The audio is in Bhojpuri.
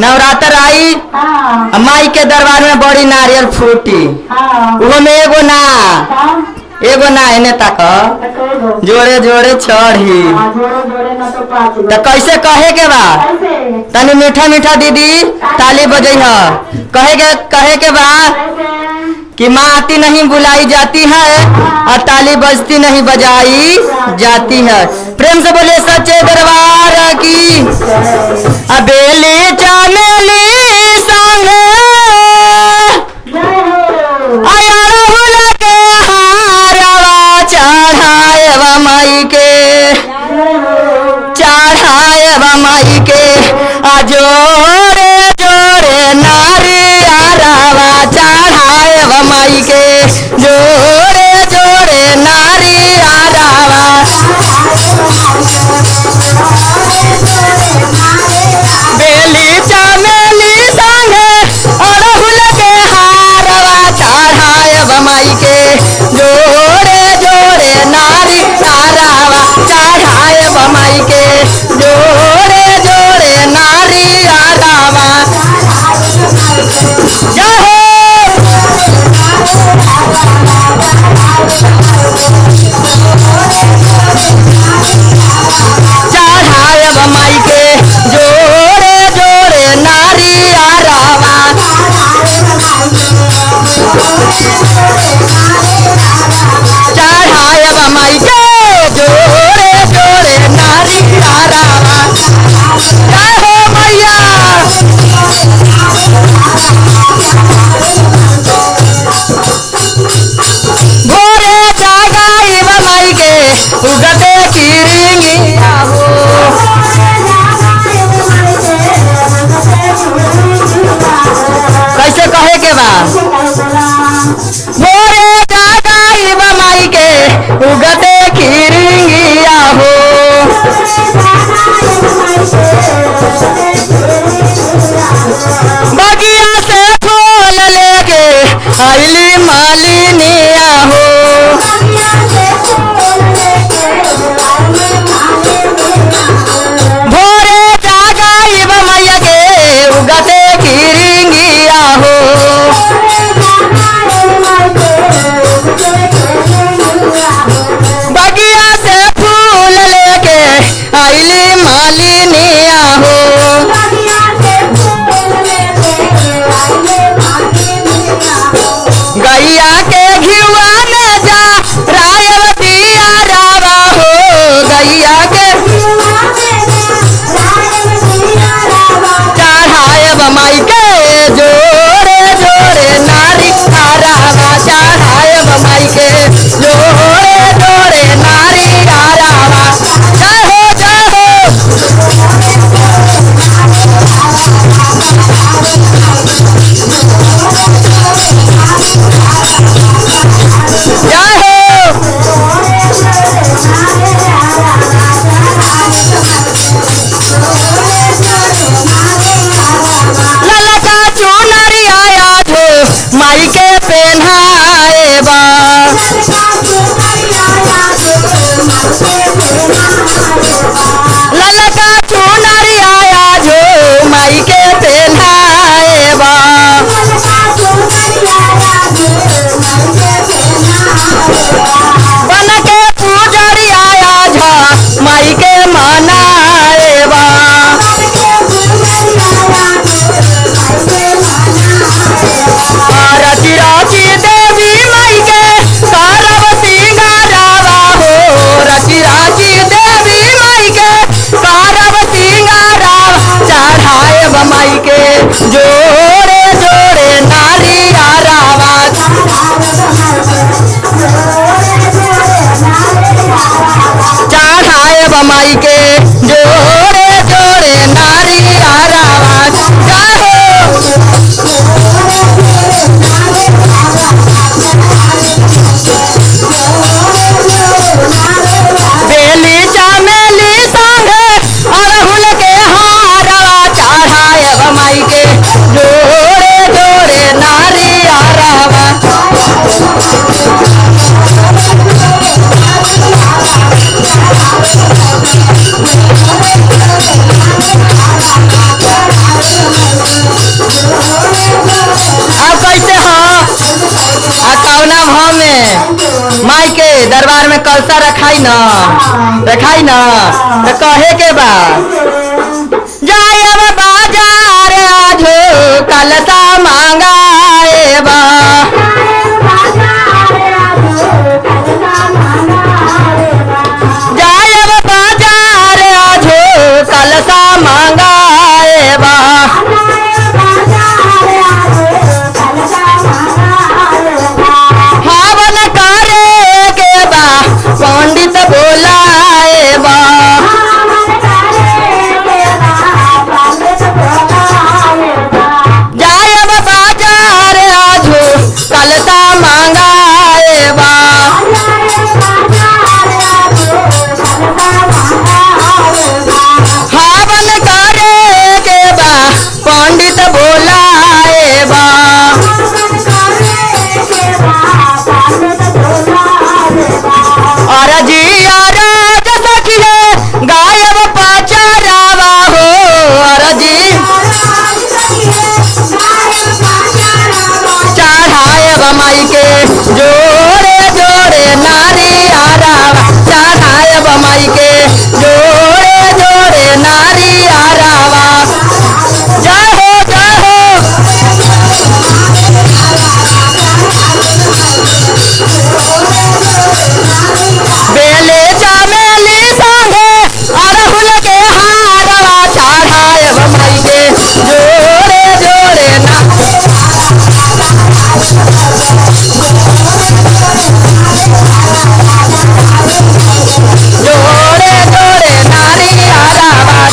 नवरात्र आई माई के दरबार में बड़ी नारियल फूटी वो में एगो ना एने तक जोड़े जोड़े चढ़ी तो कैसे कहे के बा तनी मीठा मीठा दीदी ताली बजई कहे के बा कि माँ आती नहीं बुलाई जाती है और ताली बजती नहीं बजाई जाती है। प्रेम से बोलिए सच्चे दरबार की। अबेली चमेली संगे माई के जोड़े जोड़े नारियारावा चढ़ाए माई के जोड़े जोड़े नारियारावा। बेली चमेली संगे अड़हुल के हारवा चढ़ाए माई के जोड़े जोड़े नारियारावा चढ़ाए माई के जोड़े जोड़े नारियारावा। जय हो चढ़ाए माई के जोड़े जोड़े नारियारावा। चढ़ाए माई के जोड़े जोड़े नारियारावा। जय हो मैया। भोरे जागाई माई के उगते किरिंगिया हो। कैसे कहे के बा भोरे जागाई माई के उगते किरिंगिया हो। बगिया से फूल लेके आइली मालिनिया हो। भोरे जागाई मैया के उगते किरिंगिया हो। बगिया से फूल लेके आइली मालिनिया हो। गैया के घिवा में जा रायवतिया रावा हो। गैया के चढ़ाए माई के जोड़े जोड़े नारियारावा। चढ़ाए माई के जोड़े जोड़े नारियारावा। जय हो जय हो। जय हो। ललका चुनरी आया जो माई के पहनाए बा। ललका चुनरी आया जो माई के पहनाए बा। बन के पूजरी आया झा माई के मनाए बा। रची राची देवी माई के करब सिंगारावा हो। रची राची देवी माई के करब सिंगारावा। चढ़ाए माई के जोड़े जोड़े नारियारावा। चढ़ाए माई के जोड़े जोड़े नारियारावा। जय हो। बेली चमेली संगे अड़हुल के हारवा चढ़ाए माई के जोड़े जोड़े नारियारावा। दरबार में कलसा रखाई न तो कहे के बा